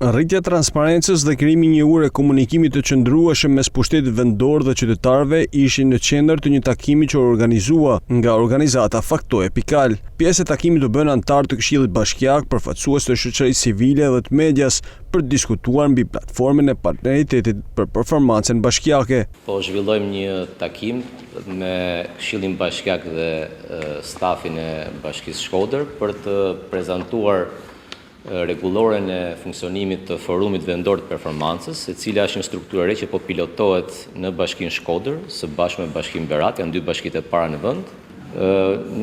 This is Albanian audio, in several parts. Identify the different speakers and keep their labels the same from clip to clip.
Speaker 1: Rritja e transparencës dhe krijimi një ure komunikimit të qëndrueshëm mes pushtetit vendor dhe qytetarëve ishin në qendër të një takimi që organizua nga organizata Fakto Epikal. Pjesë e takimit u bën anëtar të Këshillit Bashkiak, përfaqësues të shoqërisë civile dhe të medias për të diskutuar mbi platformën e partneritetit për performancën bashkiake.
Speaker 2: Po zhvillojmë një takim me Këshillin Bashkiak dhe stafin e Bashkisë Shkodër për të prezantuar rregulloren e funksionimit të forumit vendor të performancës, e cila është një strukturë e re që po pilotohet në Bashkinë Shkodër së bashku me Bashkinë Berat, janë dy bashkitë e para në vend.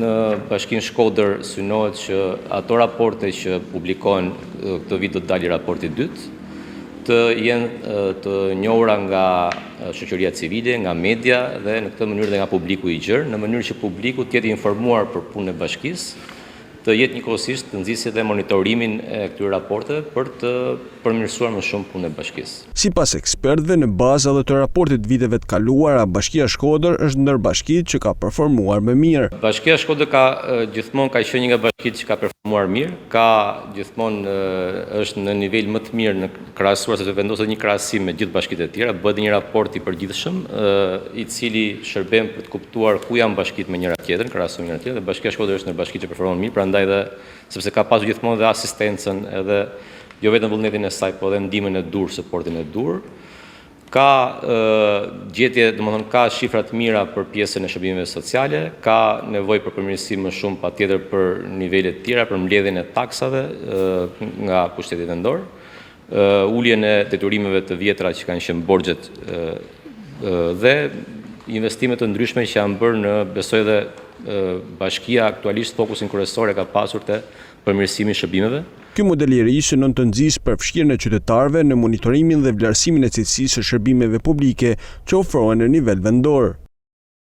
Speaker 2: Në Bashkinë Shkodër synohet që ato raporte që publikohen këtë vit do të dalë raporti i dytë, të jenë të njohura nga shoqëria civile, nga media dhe në këtë mënyrë dhe nga publiku i gjerë, në mënyrë që publiku të jetë informuar për punën e bashkisë, të jetë njëkohësisht të nxjisë dhe monitorimin e këtyre raporteve për të përmirësuar më shumë punën e bashkisë.
Speaker 1: Sipas ekspertëve, në bazë edhe të raportit viteve të kaluara, Bashkia Shkodër është ndër bashkitë që ka performuar më mirë.
Speaker 2: Bashkia Shkodër gjithmonë ka qenë një nga bashkitë që ka performuar mirë, gjithmonë është në nivel më të mirë në krahasuar se të vendosë një krahasim me gjithë bashkitë e tjera, bëhet një raport i përgjithshëm i cili shërben për të kuptuar ku janë bashkitë me njëra tjetrën, krahasim njëra tjetrën, dhe Bashkia Shkodër është në bashkitë që performon mirë, prandaj dhe sepse ka pasur gjithmonë dhe asistencën edhe jo vetëm vullnetin e saj, po edhe ndihmën e dur, suportin e dur. Ka gjetje, domethënë ka shifra të mira për pjesën e shërbimeve sociale, ka nevojë për përmirësim më shumë patjetër për nivele të tjera, për mbledhjen e taksave nga pushteti vendor, uljen e detyrimeve të vjetra që kanë qenë borxhet dhe investime të ndryshme që janë bërë në, besoj dhe bashkia aktualisht fokusin kryesor e ka pasur te përmirësimi i shërbimeve.
Speaker 1: Ky model i ri synon të nxjisë përfshirjen e qytetarëve në monitorimin dhe vlerësimin e cilësisë së shërbimeve publike që ofrohen në nivel vendor.